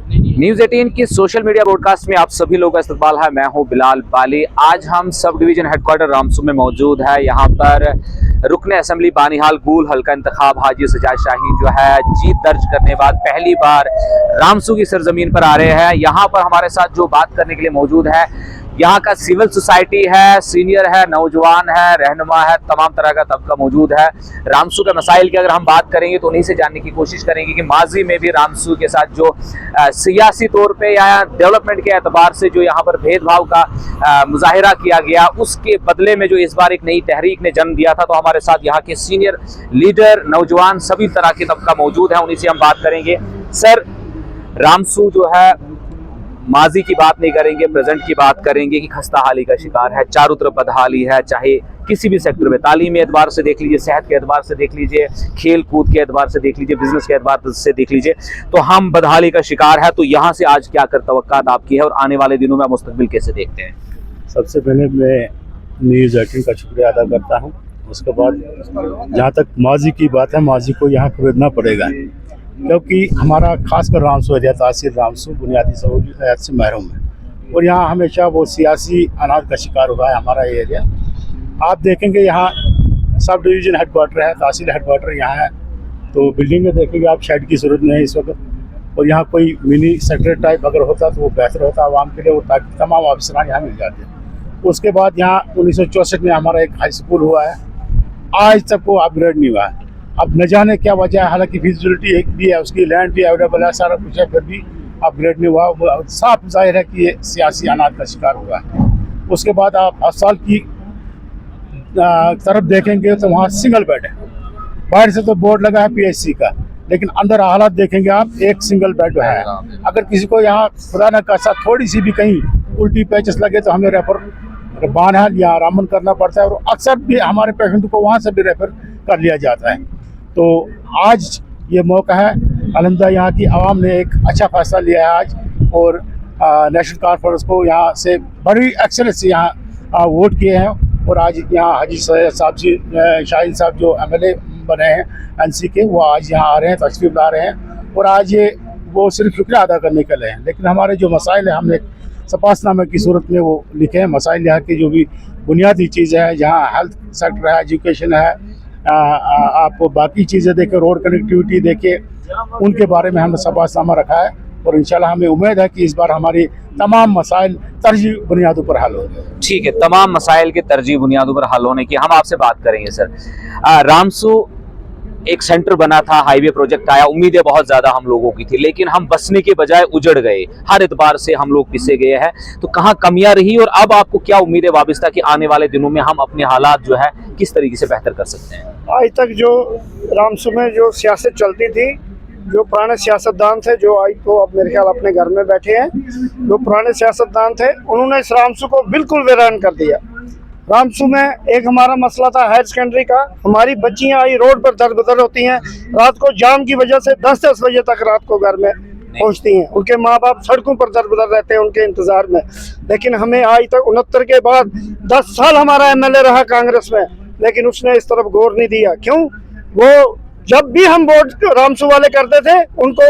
News 18 की social media broadcast में आप सभी लोगों का इस्तकबाल है। मैं हूं बिलाल बाली। आज हम सब डिवीजन हेडक्वार्टर रामसू में मौजूद है। यहां पर रुकने असेंबली बानिहाल गूल हल्का इंतखाब हाजी सजाद शाहीन जो है जीत दर्ज करने बाद पहली बार रामसू की सरजमीन पर आ रहे हैं। यहां पर हमारे साथ जो बात करने के लिए मौजूद है, यहाँ का सिविल सोसाइटी है, सीनियर है, नौजवान है, रहनुमा है, तमाम तरह का तबका मौजूद है। रामसू के मसाइल की अगर हम बात करेंगे तो उन्हीं से जानने की कोशिश करेंगे कि माजी में भी रामसू के साथ जो सियासी तौर पे या डेवलपमेंट के एतबार से जो यहाँ पर भेदभाव का मुजाहिरा किया गया, उसके बदले में जो इस बार एक नई तहरीक ने जन्म दिया था। तो हमारे साथ यहाँ के सीनियर लीडर, नौजवान, सभी तरह के तबका मौजूद है, उन्हीं से हम बात करेंगे। सर, रामसू जो है माजी की बात नहीं करेंगे, प्रेजेंट की बात करेंगे कि खस्ता हाली का शिकार है, चारों तरफ बदहाली है, चाहे किसी भी सेक्टर में, तालीमी एतबार से देख लीजिए, सेहत के एतबार से देख लीजिए, खेल कूद के एतबार से देख लीजिए, बिजनेस के एतबार से देख लीजिए, तो हम बदहाली का शिकार है। तो यहाँ से आज क्या कर तवक्कात आपकी है और आने वाले दिनों में आप मुस्तकबिल कैसे देखते हैं? सबसे पहले मैं न्यूज़ 18 का शुक्रिया अदा करता हूँ। उसके बाद जहाँ तक माजी की बात है, माजी को यहाँ खरीदना पड़ेगा, क्योंकि हमारा खासकर रामसू एरिया, तहसील रामसू बुनियादी सहूलियत से महरूम है और यहाँ हमेशा वो सियासी अनाज का शिकार हुआ है हमारा ये एरिया। आप देखेंगे यहाँ सब डिवीज़न हेडक्वार्टर है, तहसील हेडक्वार्टर यहाँ है, तो बिल्डिंग में देखेंगे आप शेड की ज़रूरत नहीं है इस वक्त। और यहाँ कोई मिनी सेक्रेटरी टाइप अगर होता तो वो बेहतर होता आवाम के लिए, वो ताकि तमाम ऑफिसरान यहाँ मिल जाते हैं। उसके बाद यहाँ 1964 में हमारा एक हाई स्कूल हुआ है, आज तक वो अपग्रेड नहीं हुआ है। अब न जाने क्या वजह है, हालांकि फिजिबिलिटी एक भी है, उसकी लैंड भी अवेलेबल है, सारा कुछ है, फिर भी अपग्रेड नहीं हुआ। वो साफ जाहिर है कि ये सियासी अनाज का शिकार हुआ है। उसके बाद आप अस्पताल की तरफ देखेंगे तो वहाँ सिंगल बेड है, बाहर से तो बोर्ड लगा है PHC का, लेकिन अंदर हालात देखेंगे आप, एक सिंगल बेड है। अगर किसी को यहाँ खुदा न खास्ता थोड़ी सी भी कहीं उल्टी पैचेस लगे तो हमें रेफर बानिहाल या रामन करना पड़ता है, और अक्सर भी हमारे पेशेंट को वहाँ से भी रेफर कर लिया जाता है। तो आज ये मौका है, अल्हम्दुलिल्लाह यहाँ की आवाम ने एक अच्छा फैसला लिया है आज, और नेशनल कॉन्फ्रेंस को यहाँ से बड़ी एक्सेलेंस से यहाँ वोट किए हैं। और आज यहाँ हाजी सैयद साहब जी, शाहिद साहब जो MLA बने हैं NC के, वो आज यहाँ आ रहे हैं, तशरीफ ला रहे हैं। और आज ये वो सिर्फ शुक्रिया अदा करने के लिए हैं, लेकिन हमारे जो मसाइल हैं हमने सपासनामे की सूरत में वो लिखे हैं। मसाइल यहाँ की जो भी बुनियादी चीज़ें हैं, जहाँ हेल्थ सेक्टर है, एजुकेशन है, आपको बाकी चीज़ें देखें, रोड कनेक्टिविटी देखें, उनके बारे में हमने सपासनामा रखा है। और इंशाल्लाह हमें उम्मीद है कि इस बार हमारी तमाम मसाइल तरजीह बुनियादों पर हल होंगे। ठीक है, तमाम मसाइल के तरजीह बुनियादों पर हल होने की हम आपसे बात करेंगे। सर, रामसू एक सेंटर बना था, हाईवे प्रोजेक्ट आया, उम्मीदें बहुत ज़्यादा हम लोगों की थी, लेकिन हम बसने के बजाय उजड़ गए, हर एतबार से हम लोग पिसे गए हैं। तो कहाँ कमियां रही और अब आपको क्या उम्मीदें वाबस्ता कि आने वाले दिनों में हम अपने हालात जो है किस तरीके से बेहतर कर सकते हैं? आज तक जो रामसू में जो सियासत चलती थी, जो पुराने सियासतदान थे, जो आज तो अब मेरे ख्याल अपने घर में बैठे हैं, जो पुराने सियासतदान थे, उन्होंने इस रामसू को बिल्कुल वीरान कर दिया। रामसू में एक हमारा मसला था हायर सेकेंडरी का, हमारी बच्चियां आई रोड पर दर बदर होती हैं, रात को जाम की वजह से 10-10 बजे तक रात को घर में पहुंचती हैं, उनके माँ बाप सड़कों पर दर बदर रहते हैं उनके इंतजार में। लेकिन हमें आज तक 69 के बाद 10 साल हमारा MLA रहा कांग्रेस में, लेकिन उसने इस तरफ गौर नहीं दिया। क्यों? वो जब भी हम वोट रामसू वाले करते थे, उनको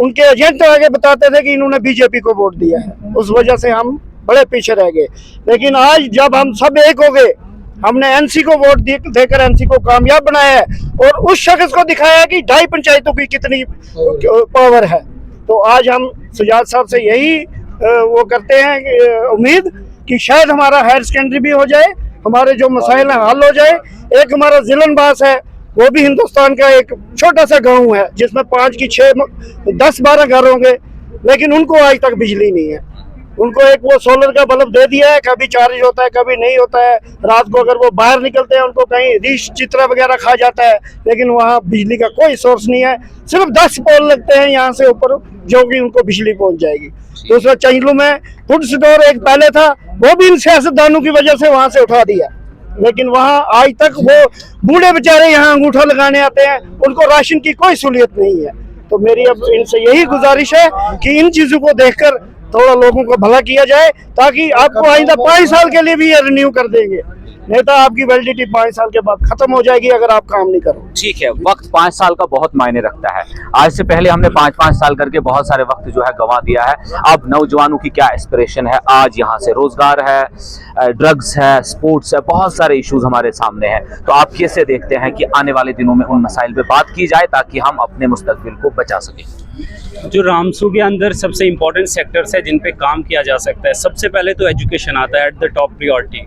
उनके एजेंट आगे बताते थे कि इन्होंने BJP को वोट दिया है, उस वजह से हम बड़े पीछे रह गए। लेकिन आज जब हम सब एक हो गए, हमने NC को वोट देकर NC को कामयाब बनाया है और उस शख्स को दिखाया है कि 2.5 पंचायतों की कितनी पावर है। तो आज हम सजाद साहब से यही वो करते हैं उम्मीद कि शायद हमारा हायर सेकेंडरी भी हो जाए, हमारे जो मसाइल हैं हल हो जाए। एक हमारा जिलनबास है, वो भी हिंदुस्तान का एक छोटा सा गांव है, जिसमें 5 की 6 10-12 घर होंगे, लेकिन उनको आज तक बिजली नहीं है। उनको एक वो सोलर का बल्ब दे दिया है, कभी चार्ज होता है कभी नहीं होता है। रात को अगर वो बाहर निकलते हैं, उनको कहीं रीछ चित्रा वगैरह खा जाता है, लेकिन वहाँ बिजली का कोई सोर्स नहीं है। सिर्फ 10 पोल लगते हैं यहाँ से ऊपर, जो कि उनको बिजली पहुँच जाएगी। दूसरा चंजलू में फूड स्टोर एक पहले था, वो भी इन सियासतदानों की वजह से वहाँ से उठा दिया, लेकिन वहाँ आज तक वो बूढ़े बेचारे यहाँ अंगूठा लगाने आते हैं, उनको राशन की कोई सहूलियत नहीं है। तो मेरी अब इनसे यही गुजारिश है कि इन चीज़ों को देखकर थोड़ा लोगों को भला किया जाए, ताकि आपको आइंदा 5 साल के लिए भी ये रिन्यू कर देंगे। नहीं तो आपकी वैलिडिटी 5 साल के बाद खत्म हो जाएगी अगर आप काम नहीं करो। ठीक है, वक्त 5 साल का बहुत मायने रखता है। आज से पहले हमने 5-5 साल करके बहुत सारे वक्त जो है गंवा दिया है। अब नौजवानों की क्या एस्पिरेशन है, आज यहाँ से रोजगार है, ड्रग्स है, स्पोर्ट्स है, बहुत सारे इश्यूज हमारे सामने हैं। तो आप कैसे देखते हैं कि आने वाले दिनों में उन मसाइल पे बात की जाए ताकि हम अपने मुस्तकबिल को बचा सकें? जो रामसू के अंदर सबसे इम्पोर्टेंट सेक्टर्स है जिन पे काम किया जा सकता है, सबसे पहले तो एजुकेशन आता है एट द टॉप प्रियोरिटी।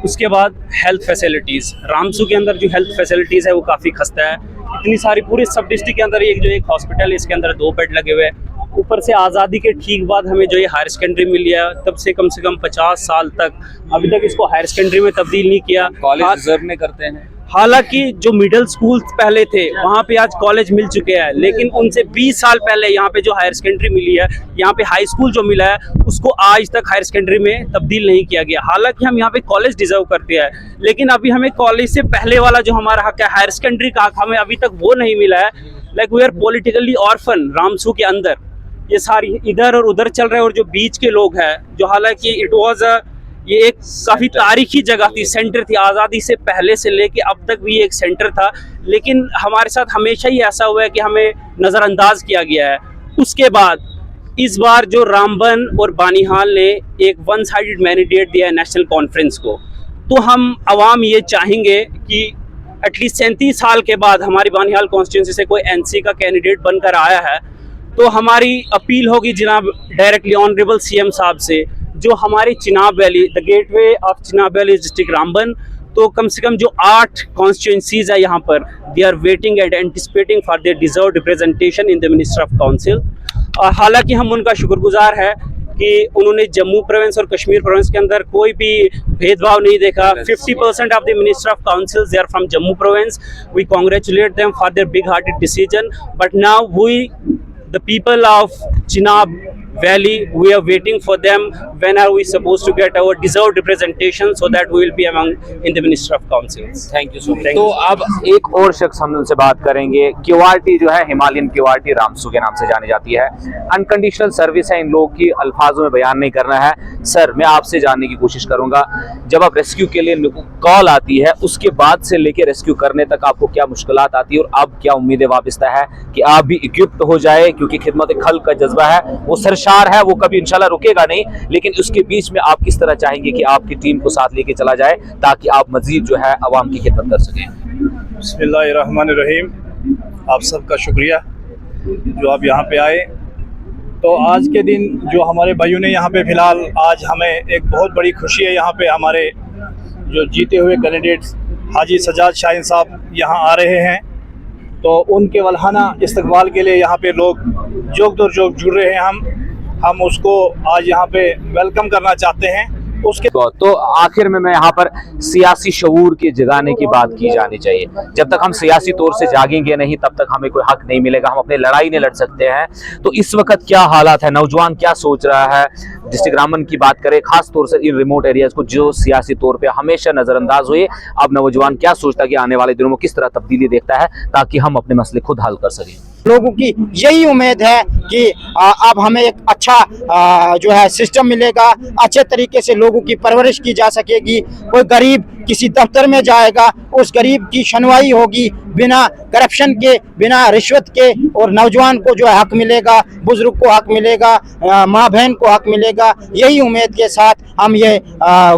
उसके बाद हेल्थ फैसिलिटीज़, रामसू के अंदर जो हेल्थ फैसिलिटीज़ है वो काफ़ी खस्ता है। इतनी सारी पूरे सब डिस्ट्रिक्ट के अंदर एक हॉस्पिटल है, इसके अंदर 2 बेड लगे हुए हैं। ऊपर से आज़ादी के ठीक बाद हमें जो ये हायर सेकेंडरी मिल गया, तब से कम 50 साल तक अभी तक इसको हायर सेकेंडरी में तब्दील नहीं किया। कॉलेज रिजर्व में करते हैं। हालांकि जो मिडिल स्कूल पहले थे वहाँ पे आज कॉलेज मिल चुके हैं, लेकिन उनसे 20 साल पहले यहाँ पे जो हायर सेकेंडरी मिली है, यहाँ पे हाई स्कूल जो मिला है उसको आज तक हायर सेकेंडरी में तब्दील नहीं किया गया। हालांकि हम यहाँ पे कॉलेज डिजर्व करते हैं, लेकिन अभी हमें कॉलेज से पहले वाला जो हमारा हक है हायर सेकेंडरी का हक, हमें अभी तक वो नहीं मिला है। Like we are politically orphan रामसू के अंदर। ये सारी इधर और उधर चल रहे हैं, और जो बीच के लोग हैं जो हालांकि इट वॉज ये एक काफ़ी तारीखी जगह थी, सेंटर थी, आज़ादी से पहले से लेके अब तक भी एक सेंटर था, लेकिन हमारे साथ हमेशा ही ऐसा हुआ है कि हमें नज़रअंदाज किया गया है। उसके बाद इस बार जो रामबन और बानीहाल ने एक वन साइडेड मैंडेट दिया है नेशनल कॉन्फ्रेंस को, तो हम आवाम ये चाहेंगे कि एटलीस्ट 37 साल के बाद हमारी बानीहाल कॉन्स्टिट्यूंसी से कोई एनसी का कैंडिडेट बनकर आया है, तो हमारी अपील होगी जनाब डायरेक्टली ऑनरेबल सीएम साहब से, जो हमारी Chenab valley, the gateway of Chenab valley district Ramban, तो कम से कम जो 8 कॉन्स्टिट्यूंसीज है यहाँ पर, they are waiting and anticipating for their deserve representation in the minister of council. हालांकि हम उनका शुक्रगुजार है कि उन्होंने जम्मू प्रोविंस और कश्मीर प्रोविंस के अंदर कोई भी भेदभाव नहीं देखा। 50% of the minister of council they are from Jammu province. We congratulate them for their big hearted decision, but now we the people of Chenab Valley, we are waiting for them. When are we supposed to get our deserved representation so that we will be among in the Minister of Councils? Thank you so much. तो अब एक और शख्स हम उनसे बात करेंगे। QRT जो है, हिमालयन क्यूआरटी रामसू के नाम से जानी जाती है। अनकंडीशनल सर्विस है, इन लोगों की अल्फाजों में बयान नहीं करना है। सर, मैं आपसे जानने की कोशिश करूंगा, जब आप रेस्क्यू के लिए कॉल आती है, उसके बाद से लेके रेस्क्यू करने तक आपको क्या मुश्किलात आती है, और अब क्या उम्मीदें वाबस्ता है कि आप भी इक्विप्ड हो जाए, क्योंकि खिदमत खल का जज्बा है, वो सरशार है, वो कभी इंशाल्लाह रुकेगा नहीं, लेकिन उसके बीच में आप किस तरह चाहेंगे कि आपकी टीम को साथ लेके चला जाए ताकि आप मजीद जो है आवाम की खिदमत कर सकें? बिस्मिल्लाहिर्रहमानिर्रहीम। आप सबका शुक्रिया जो आप यहाँ पे आए। तो आज के दिन जो हमारे भाइयों ने यहाँ पे फ़िलहाल, आज हमें एक बहुत बड़ी खुशी है, यहाँ पे हमारे जो जीते हुए कैंडिडेट्स हाजी सजाद शाहीन साहब यहाँ आ रहे हैं, तो उनके वल्हाना इस्तकबाल के लिए यहाँ पे लोग जोग दर जोग जुड़ रहे हैं। हम उसको आज यहाँ पे वेलकम करना चाहते हैं। उसके तो आखिर में मैं यहाँ पर सियासी शऊर के जगाने की बात की जानी चाहिए। जब तक हम सियासी तौर से जागेंगे नहीं, तब तक हमें कोई हक नहीं मिलेगा, हम अपनी लड़ाई नहीं लड़ सकते हैं। तो इस वक्त क्या हालात है, नौजवान क्या सोच रहा है? डिस्ट्रिक्ट रामबन की बात करें, खास तौर से इन रिमोट एरियाज को जो सियासी तौर पे हमेशा नजरअंदाज हुए, अब नौजवान क्या सोचता है कि आने वाले दिनों में किस तरह तब्दीली देखता है ताकि हम अपने मसले खुद हल कर सकें? लोगों की यही उम्मीद है कि अब हमें एक अच्छा जो है सिस्टम मिलेगा, अच्छे तरीके से लोगों की परवरिश की जा सकेगी। कोई गरीब किसी दफ्तर में जाएगा, उस गरीब की सुनवाई होगी बिना करप्शन के, बिना रिश्वत के, और नौजवान को जो है हक मिलेगा, बुजुर्ग को हक मिलेगा, माँ बहन को हक मिलेगा। यही उम्मीद के साथ हम ये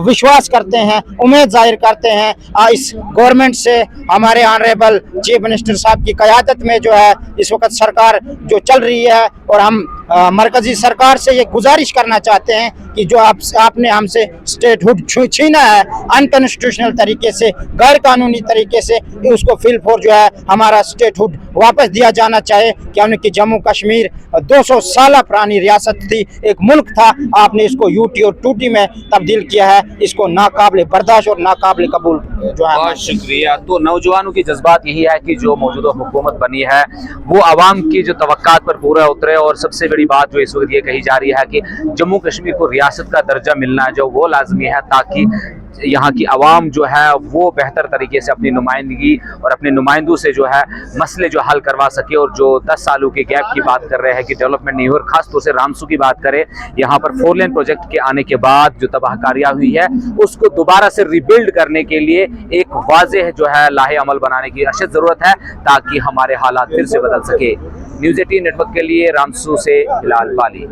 विश्वास करते हैं, उम्मीद जाहिर करते हैं इस गवर्नमेंट से, हमारे ऑनरेबल चीफ मिनिस्टर साहब की क़यादत में जो है इस वक्त सरकार जो चल रही है, और हम मरकजी सरकार से ये गुजारिश करना चाहते हैं कि जो आपने हमसे स्टेटहुड छीना है अनकॉन्स्टिट्यूशनल तरीके से, गैर कानूनी तरीके से, उसको फिल फॉर जो है हमारा स्टेटहुड वापस दिया जाना चाहिए। क्योंकि जम्मू कश्मीर 200 साल पुरानी रियासत थी, एक मुल्क था, आपने इसको यूटी और टूटी में तब्दील किया है। इसको नाकाबिल बर्दाश्त और नाकाबिल कबूल जो है। बहुत शुक्रिया। तो नौजवानों की जज्बात यही है कि जो मौजूदा हुकूमत बनी है वो आवाम की जो तवक्कात पर पूरा उतरे, और सबसे बड़ी बात जो इस वक्त ये कही जा रही है कि जम्मू कश्मीर को रियासत का दर्जा मिलना जो वो लाजमी है, ताकि यहाँ की आवाम जो है वो बेहतर तरीके से अपनी नुमाइंदगी और अपने नुमाइंदों से जो है मसले जो हल करवा सके। और जो 10 सालों के गैप की बात कर रहे हैं कि डेवलपमेंट नहीं हुई, और ख़ास तौर से रामसू की बात करें, यहाँ पर 4 लेन प्रोजेक्ट के आने के बाद जो तबाहकारियाँ हुई है उसको दोबारा से रिबिल्ड करने के लिए एक वाज़ेह जो है लाहे अमल बनाने की अशद ज़रूरत है, ताकि हमारे हालात फिर से बदल सके। न्यूज़ 18 नेटवर्क के लिए रामसू से बिलाल बाली।